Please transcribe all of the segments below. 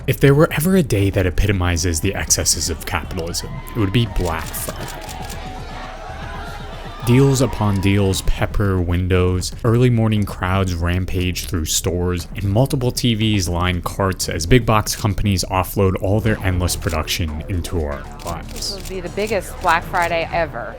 If there were ever a day that epitomizes the excesses of capitalism, it would be Black Friday. Deals upon deals pepper windows, early morning crowds rampage through stores, and multiple TVs line carts as big box companies offload all their endless production into our lives. This will be the biggest Black Friday ever.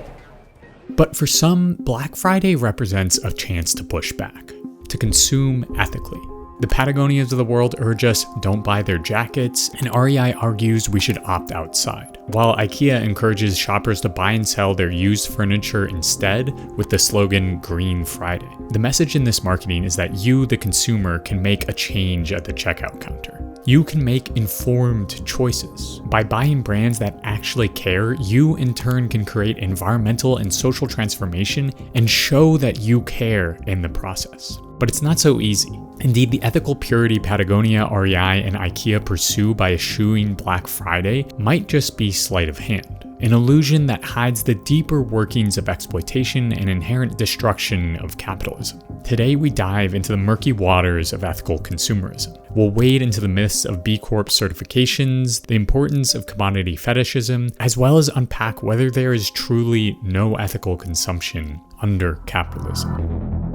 But for some, Black Friday represents a chance to push back, to consume ethically. The Patagonias of the world urge us don't buy their jackets, and REI argues we should opt outside, while IKEA encourages shoppers to buy and sell their used furniture instead with the slogan Green Friday. The message in this marketing is that you, the consumer, can make a change at the checkout counter. You can make informed choices. By buying brands that actually care, you in turn can create environmental and social transformation and show that you care in the process. But it's not so easy. Indeed, the ethical purity Patagonia, REI, and IKEA pursue by eschewing Black Friday might just be sleight of hand, an illusion that hides the deeper workings of exploitation and inherent destruction of capitalism. Today, we dive into the murky waters of ethical consumerism. We'll wade into the myths of B Corp certifications, the importance of commodity fetishism, as well as unpack whether there is truly no ethical consumption under capitalism.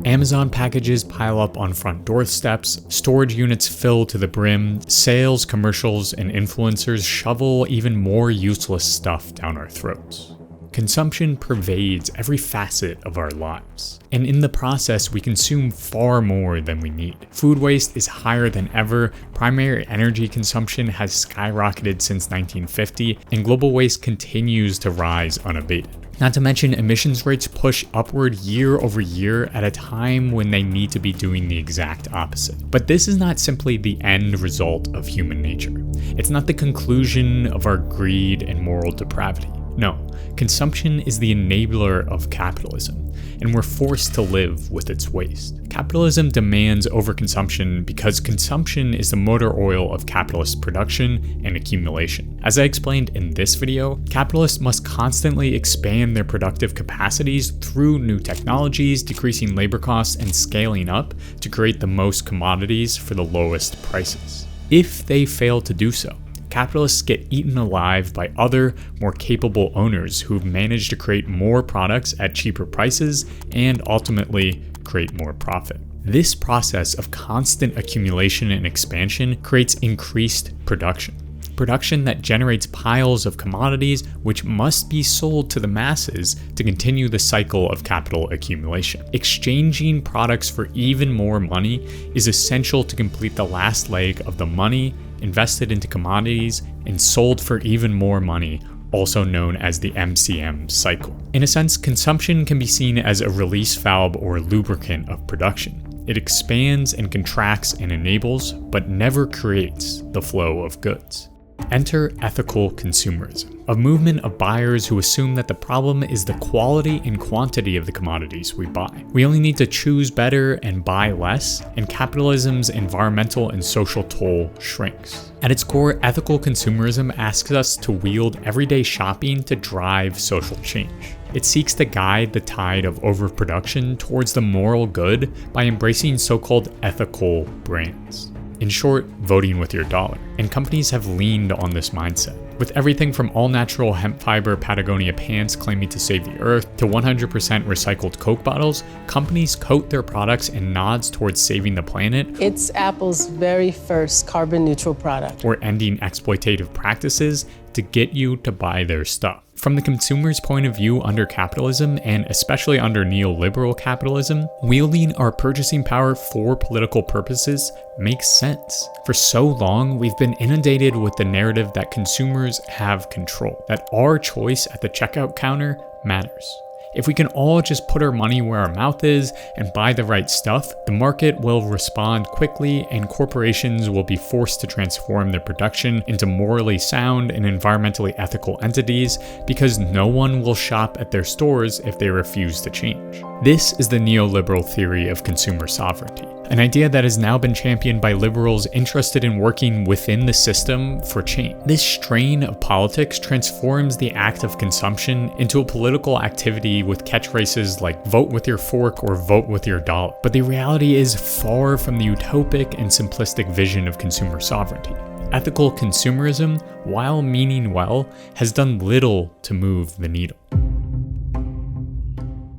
Amazon packages pile up on front doorsteps, storage units fill to the brim, sales, commercials, and influencers shovel even more useless stuff down our throats. Consumption pervades every facet of our lives, and in the process, we consume far more than we need. Food waste is higher than ever, primary energy consumption has skyrocketed since 1950, and global waste continues to rise unabated. Not to mention, emissions rates push upward year over year at a time when they need to be doing the exact opposite. But this is not simply the end result of human nature. It's not the conclusion of our greed and moral depravity. No, consumption is the enabler of capitalism, and we're forced to live with its waste. Capitalism demands overconsumption because consumption is the motor oil of capitalist production and accumulation. As I explained in this video, capitalists must constantly expand their productive capacities through new technologies, decreasing labor costs, and scaling up to create the most commodities for the lowest prices. If they fail to do so, capitalists get eaten alive by other, more capable owners who've managed to create more products at cheaper prices and ultimately create more profit. This process of constant accumulation and expansion creates increased production. Production that generates piles of commodities which must be sold to the masses to continue the cycle of capital accumulation. Exchanging products for even more money is essential to complete the last leg of the money invested into commodities and sold for even more money, also known as the MCM cycle. In a sense, consumption can be seen as a release valve or lubricant of production. It expands and contracts and enables, but never creates the flow of goods. Enter ethical consumerism, a movement of buyers who assume that the problem is the quality and quantity of the commodities we buy. We only need to choose better and buy less, and capitalism's environmental and social toll shrinks. At its core, ethical consumerism asks us to wield everyday shopping to drive social change. It seeks to guide the tide of overproduction towards the moral good by embracing so-called ethical brands. In short, voting with your dollar. And companies have leaned on this mindset. With everything from all-natural hemp fiber Patagonia pants claiming to save the earth to 100% recycled Coke bottles, companies coat their products in nods towards saving the planet. It's Apple's very first carbon neutral product. Or ending exploitative practices to get you to buy their stuff. From the consumer's point of view under capitalism, and especially under neoliberal capitalism, wielding our purchasing power for political purposes makes sense. For so long, we've been inundated with the narrative that consumers have control, that our choice at the checkout counter matters. If we can all just put our money where our mouth is and buy the right stuff, the market will respond quickly and corporations will be forced to transform their production into morally sound and environmentally ethical entities because no one will shop at their stores if they refuse to change. This is the neoliberal theory of consumer sovereignty, an idea that has now been championed by liberals interested in working within the system for change. This strain of politics transforms the act of consumption into a political activity with catchphrases like vote with your fork or vote with your dollar. But the reality is far from the utopic and simplistic vision of consumer sovereignty. Ethical consumerism, while meaning well, has done little to move the needle.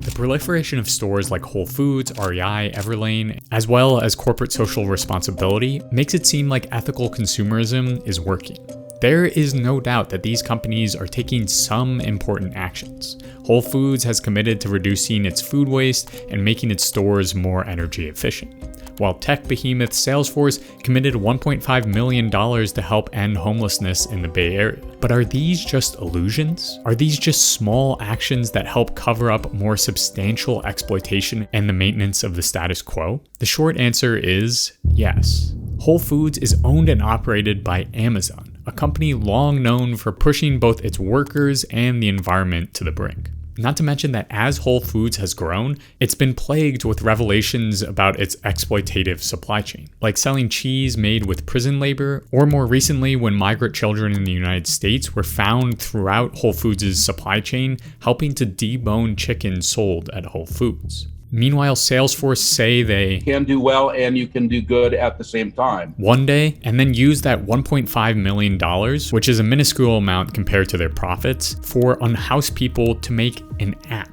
The proliferation of stores like Whole Foods, REI, Everlane, as well as corporate social responsibility, makes it seem like ethical consumerism is working. There is no doubt that these companies are taking some important actions. Whole Foods has committed to reducing its food waste and making its stores more energy efficient, while tech behemoth Salesforce committed $1.5 million to help end homelessness in the Bay Area. But are these just illusions? Are these just small actions that help cover up more substantial exploitation and the maintenance of the status quo? The short answer is yes. Whole Foods is owned and operated by Amazon, a company long known for pushing both its workers and the environment to the brink. Not to mention that as Whole Foods has grown, it's been plagued with revelations about its exploitative supply chain, like selling cheese made with prison labor, or more recently when migrant children in the United States were found throughout Whole Foods' supply chain helping to debone chicken sold at Whole Foods. Meanwhile, Salesforce say they can do well and you can do good at the same time one day, and then use that $1.5 million, which is a minuscule amount compared to their profits, for unhoused people to make an app.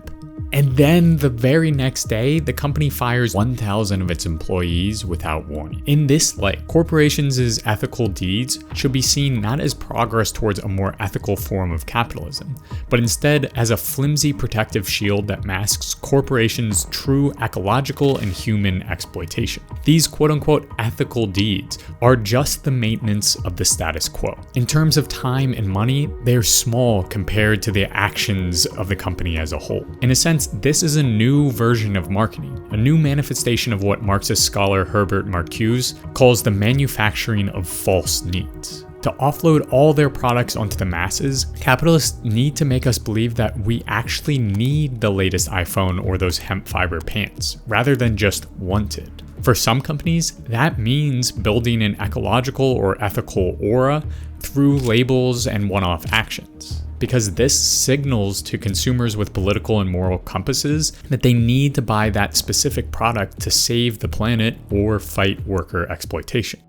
And then the very next day, the company fires 1,000 of its employees without warning. In this light, corporations' ethical deeds should be seen not as progress towards a more ethical form of capitalism, but instead as a flimsy protective shield that masks corporations' true ecological and human exploitation. These quote-unquote ethical deeds are just the maintenance of the status quo. In terms of time and money, they're small compared to the actions of the company as a whole. In a sense, this is a new version of marketing, a new manifestation of what Marxist scholar Herbert Marcuse calls the manufacturing of false needs. To offload all their products onto the masses, capitalists need to make us believe that we actually need the latest iPhone or those hemp fiber pants, rather than just want it. For some companies, that means building an ecological or ethical aura through labels and one-off actions, because this signals to consumers with political and moral compasses that they need to buy that specific product to save the planet or fight worker exploitation.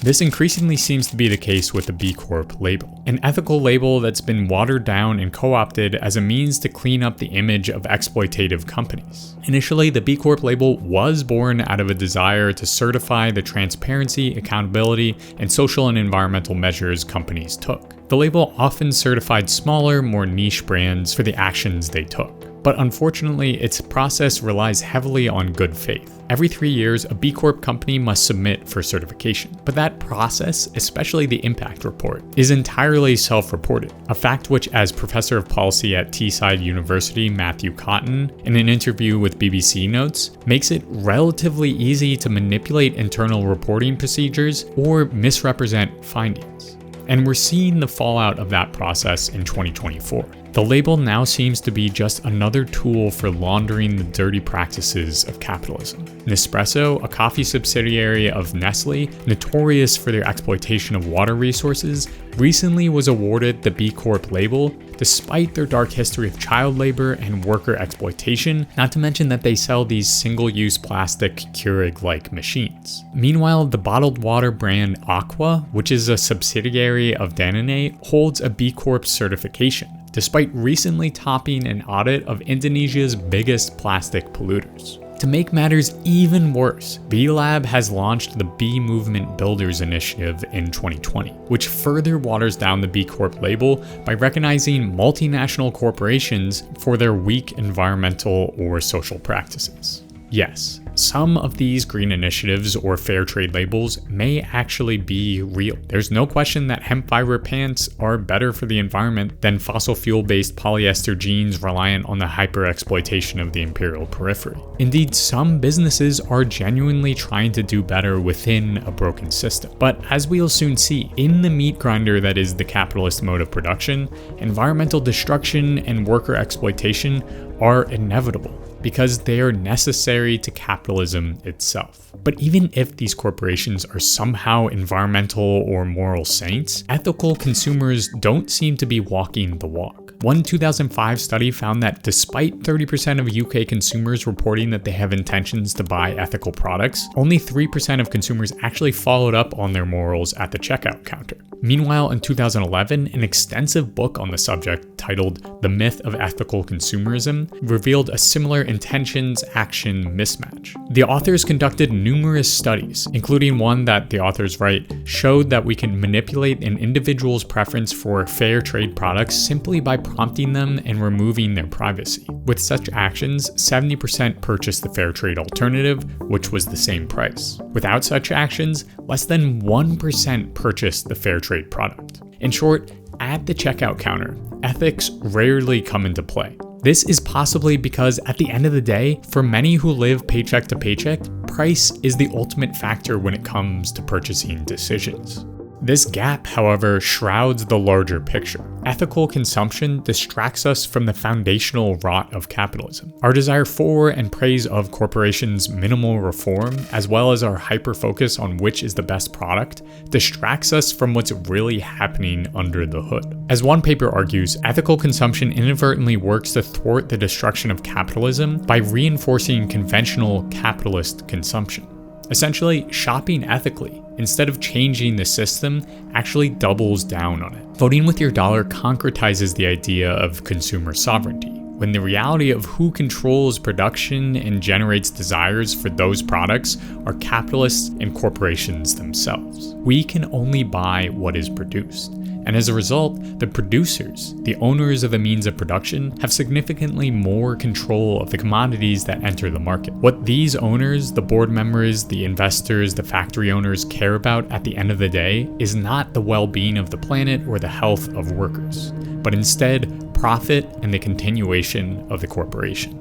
This increasingly seems to be the case with the B Corp label, an ethical label that's been watered down and co-opted as a means to clean up the image of exploitative companies. Initially, the B Corp label was born out of a desire to certify the transparency, accountability, and social and environmental measures companies took. The label often certified smaller, more niche brands for the actions they took. But unfortunately, its process relies heavily on good faith. Every 3 years, a B Corp company must submit for certification. But that process, especially the impact report, is entirely self-reported, a fact which, as Professor of Policy at Teesside University Matthew Cotton, in an interview with BBC notes, makes it relatively easy to manipulate internal reporting procedures or misrepresent findings. And we're seeing the fallout of that process in 2024. The label now seems to be just another tool for laundering the dirty practices of capitalism. Nespresso, a coffee subsidiary of Nestle, notorious for their exploitation of water resources, recently was awarded the B Corp label despite their dark history of child labor and worker exploitation, not to mention that they sell these single-use plastic Keurig-like machines. Meanwhile, the bottled water brand Aqua, which is a subsidiary of Danone, holds a B Corp certification, despite recently topping an audit of Indonesia's biggest plastic polluters. To make matters even worse, B Lab has launched the B Movement Builders Initiative in 2020, which further waters down the B Corp label by recognizing multinational corporations for their weak environmental or social practices. Yes, some of these green initiatives or fair trade labels may actually be real. There's no question that hemp fiber pants are better for the environment than fossil fuel-based polyester jeans reliant on the hyper-exploitation of the imperial periphery. Indeed, some businesses are genuinely trying to do better within a broken system. But as we'll soon see, in the meat grinder that is the capitalist mode of production, environmental destruction and worker exploitation are inevitable. because they are necessary to capitalism itself. But even if these corporations are somehow environmental or moral saints, ethical consumers don't seem to be walking the walk. One 2005 study found that despite 30% of UK consumers reporting that they have intentions to buy ethical products, only 3% of consumers actually followed up on their morals at the checkout counter. Meanwhile, in 2011, an extensive book on the subject titled The Myth of Ethical Consumerism revealed a similar intentions-action mismatch. The authors conducted numerous studies, including one that the authors write showed that we can manipulate an individual's preference for fair trade products simply by prompting them and removing their privacy. With such actions, 70% purchased the fair trade alternative, which was the same price. Without such actions, less than 1% purchased the fair trade product. In short, at the checkout counter, ethics rarely come into play. This is possibly because at the end of the day, for many who live paycheck to paycheck, price is the ultimate factor when it comes to purchasing decisions. This gap, however, shrouds the larger picture. Ethical consumption distracts us from the foundational rot of capitalism. Our desire for and praise of corporations' minimal reform, as well as our hyper-focus on which is the best product, distracts us from what's really happening under the hood. As one paper argues, ethical consumption inadvertently works to thwart the destruction of capitalism by reinforcing conventional capitalist consumption. Essentially, shopping ethically, instead of changing the system, actually doubles down on it. Voting with your dollar concretizes the idea of consumer sovereignty, when the reality of who controls production and generates desires for those products are capitalists and corporations themselves. We can only buy what is produced. And as a result, the producers, the owners of the means of production, have significantly more control of the commodities that enter the market. What these owners, the board members, the investors, the factory owners care about at the end of the day is not the well-being of the planet or the health of workers, but instead profit and the continuation of the corporation.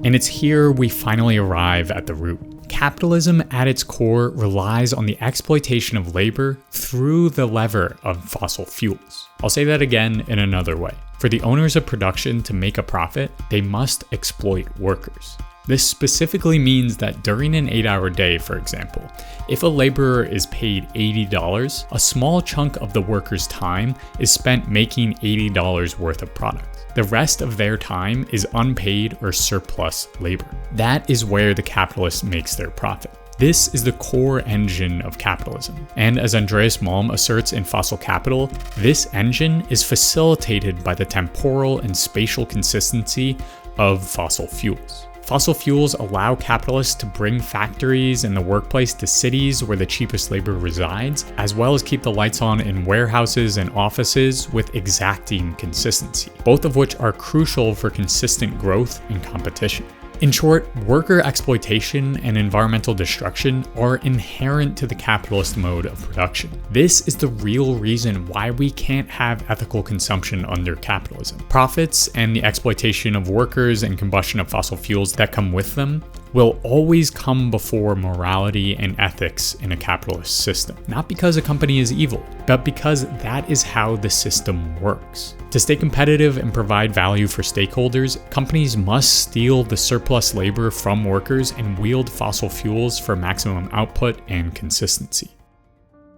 And it's here we finally arrive at the root. Capitalism at its core relies on the exploitation of labor through the lever of fossil fuels. I'll say that again in another way. For the owners of production to make a profit, they must exploit workers. This specifically means that during an 8-hour day, for example, if a laborer is paid $80, a small chunk of the worker's time is spent making $80 worth of product. The rest of their time is unpaid or surplus labor. That is where the capitalist makes their profit. This is the core engine of capitalism. And as Andreas Malm asserts in Fossil Capital, this engine is facilitated by the temporal and spatial consistency of fossil fuels. Fossil fuels allow capitalists to bring factories and the workplace to cities where the cheapest labor resides, as well as keep the lights on in warehouses and offices with exacting consistency, both of which are crucial for consistent growth and competition. In short, worker exploitation and environmental destruction are inherent to the capitalist mode of production. This is the real reason why we can't have ethical consumption under capitalism. Profits and the exploitation of workers and combustion of fossil fuels that come with them will always come before morality and ethics in a capitalist system. Not because a company is evil, but because that is how the system works. To stay competitive and provide value for stakeholders, companies must steal the surplus labor from workers and wield fossil fuels for maximum output and consistency.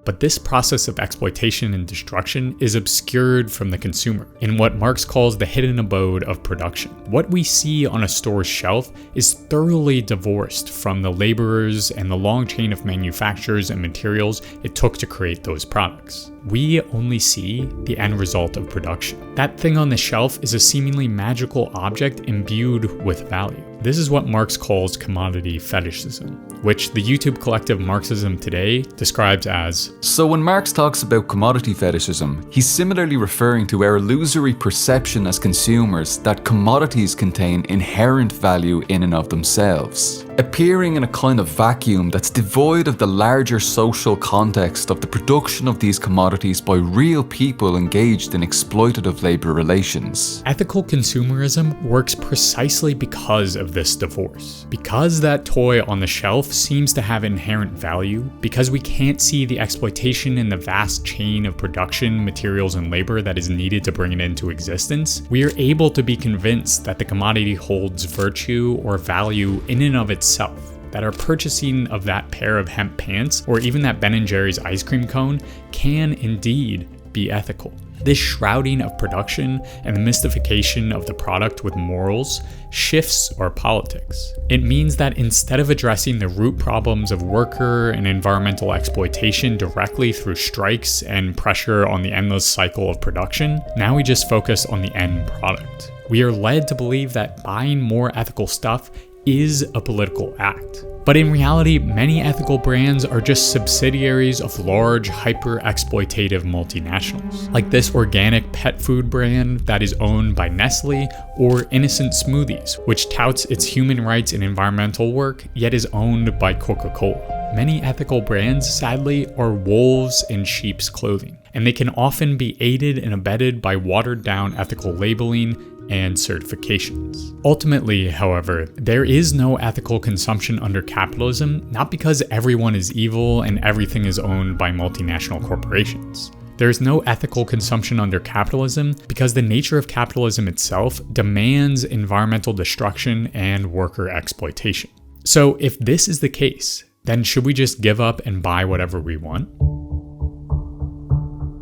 But this process of exploitation and destruction is obscured from the consumer in what Marx calls the hidden abode of production. What we see on a store's shelf is thoroughly divorced from the laborers and the long chain of manufacturers and materials it took to create those products. We only see the end result of production. That thing on the shelf is a seemingly magical object imbued with value. This is what Marx calls commodity fetishism, which the YouTube collective Marxism Today describes as, so when Marx talks about commodity fetishism, he's similarly referring to our illusory perception as consumers that commodities contain inherent value in and of themselves. appearing in a kind of vacuum that's devoid of the larger social context of the production of these commodities by real people engaged in exploitative labour relations. Ethical consumerism works precisely because of this divorce. Because that toy on the shelf seems to have inherent value, because we can't see the exploitation in the vast chain of production, materials, and labor that is needed to bring it into existence, we are able to be convinced that the commodity holds virtue or value in and of itself, that our purchasing of that pair of hemp pants or even that Ben & Jerry's ice cream cone can indeed be ethical. This shrouding of production and the mystification of the product with morals shifts our politics. It means that instead of addressing the root problems of worker and environmental exploitation directly through strikes and pressure on the endless cycle of production, now we just focus on the end product. We are led to believe that buying more ethical stuff is a political act. But in reality, many ethical brands are just subsidiaries of large, hyper-exploitative multinationals, like this organic pet food brand that is owned by Nestle, or Innocent Smoothies, which touts its human rights and environmental work, yet is owned by Coca-Cola. Many ethical brands, sadly, are wolves in sheep's clothing, and they can often be aided and abetted by watered-down ethical labeling and certifications. Ultimately, however, there is no ethical consumption under capitalism, not because everyone is evil and everything is owned by multinational corporations. There is no ethical consumption under capitalism because the nature of capitalism itself demands environmental destruction and worker exploitation. So if this is the case, then should we just give up and buy whatever we want?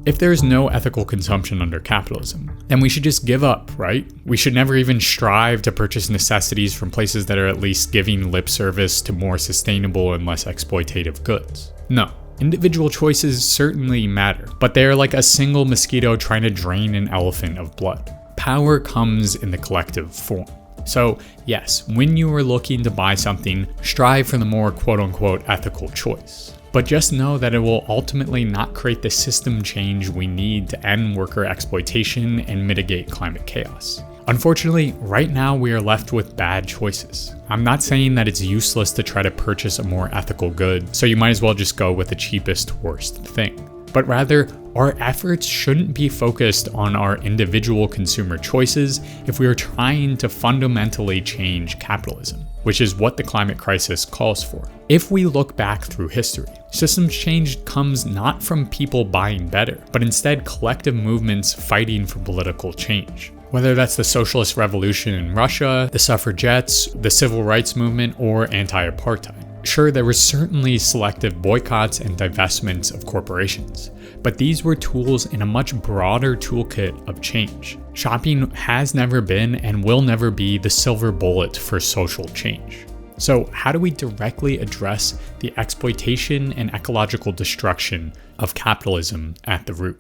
If there is no ethical consumption under capitalism, then we should just give up, right? We should never even strive to purchase necessities from places that are at least giving lip service to more sustainable and less exploitative goods. No, individual choices certainly matter, but they are like a single mosquito trying to drain an elephant of blood. Power comes in the collective form. So yes, when you are looking to buy something, strive for the more quote-unquote ethical choice. But just know that it will ultimately not create the system change we need to end worker exploitation and mitigate climate chaos. Unfortunately, right now we are left with bad choices. I'm not saying that it's useless to try to purchase a more ethical good, so you might as well just go with the cheapest, worst thing. But rather, our efforts shouldn't be focused on our individual consumer choices if we are trying to fundamentally change capitalism, which is what the climate crisis calls for. If we look back through history, systems change comes not from people buying better, but instead collective movements fighting for political change. Whether that's the socialist revolution in Russia, the suffragettes, the civil rights movement, or anti-apartheid. Sure, there were certainly selective boycotts and divestments of corporations, but these were tools in a much broader toolkit of change. Shopping has never been and will never be the silver bullet for social change. So how do we directly address the exploitation and ecological destruction of capitalism at the root?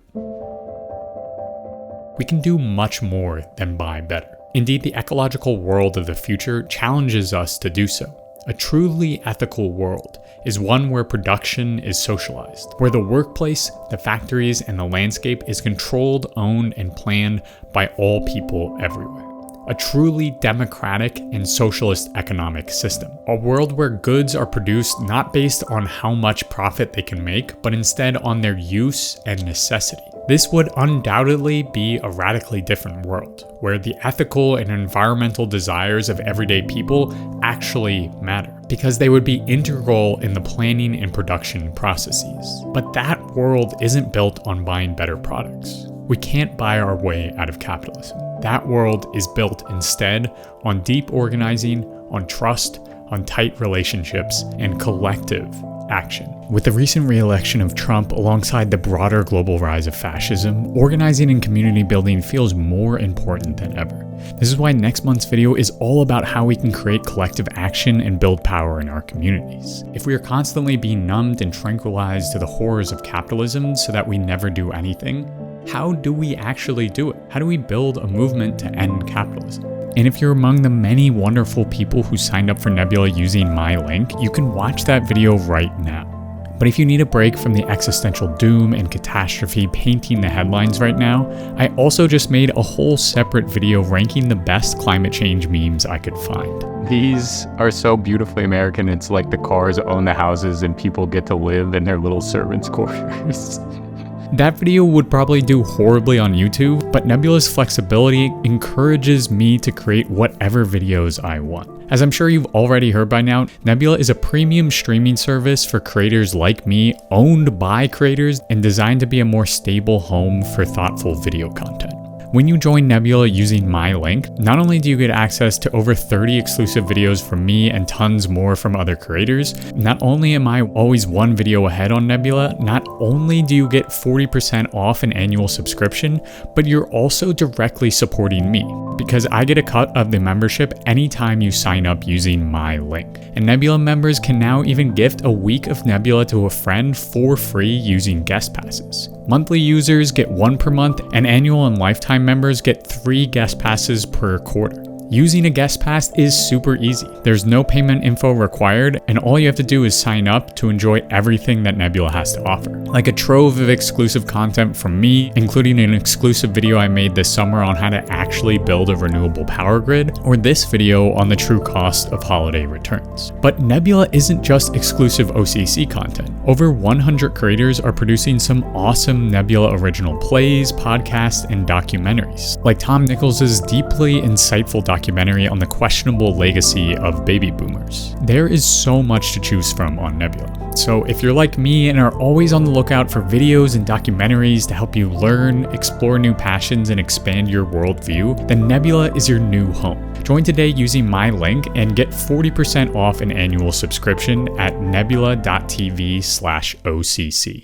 We can do much more than buy better. Indeed, the ecological world of the future challenges us to do so. A truly ethical world is one where production is socialized, where the workplace, the factories, and the landscape is controlled, owned, and planned by all people everywhere. A truly democratic and socialist economic system. A world where goods are produced not based on how much profit they can make, but instead on their use and necessity. This would undoubtedly be a radically different world, where the ethical and environmental desires of everyday people actually matter, because they would be integral in the planning and production processes. But that world isn't built on buying better products. We can't buy our way out of capitalism. That world is built instead on deep organizing, on trust, on tight relationships, and collective action. With the recent re-election of Trump alongside the broader global rise of fascism, organizing and community building feels more important than ever. This is why next month's video is all about how we can create collective action and build power in our communities. If we are constantly being numbed and tranquilized to the horrors of capitalism so that we never do anything, how do we actually do it? How do we build a movement to end capitalism? And if you're among the many wonderful people who signed up for Nebula using my link, you can watch that video right now. But if you need a break from the existential doom and catastrophe painting the headlines right now, I also just made a whole separate video ranking the best climate change memes I could find. These are so beautifully American. It's like the cars own the houses and people get to live in their little servants' quarters. That video would probably do horribly on YouTube, but Nebula's flexibility encourages me to create whatever videos I want. As I'm sure you've already heard by now, Nebula is a premium streaming service for creators like me, owned by creators, and designed to be a more stable home for thoughtful video content. When you join Nebula using my link, not only do you get access to over 30 exclusive videos from me and tons more from other creators, not only am I always one video ahead on Nebula, not only do you get 40% off an annual subscription, but you're also directly supporting me, because I get a cut of the membership anytime you sign up using my link. And Nebula members can now even gift a week of Nebula to a friend for free using guest passes. Monthly users get 1 per month, and annual and lifetime members get 3 guest passes per quarter. Using a guest pass is super easy. There's no payment info required, and all you have to do is sign up to enjoy everything that Nebula has to offer. Like a trove of exclusive content from me, including an exclusive video I made this summer on how to actually build a renewable power grid, or this video on the true cost of holiday returns. But Nebula isn't just exclusive OCC content. Over 100 creators are producing some awesome Nebula original plays, podcasts, and documentaries, like Tom Nichols' deeply insightful documentary on the questionable legacy of baby boomers. There is so much to choose from on Nebula. So if you're like me and are always on the lookout for videos and documentaries to help you learn, explore new passions, and expand your worldview, then Nebula is your new home. Join today using my link and get 40% off an annual subscription at nebula.tv/OCC.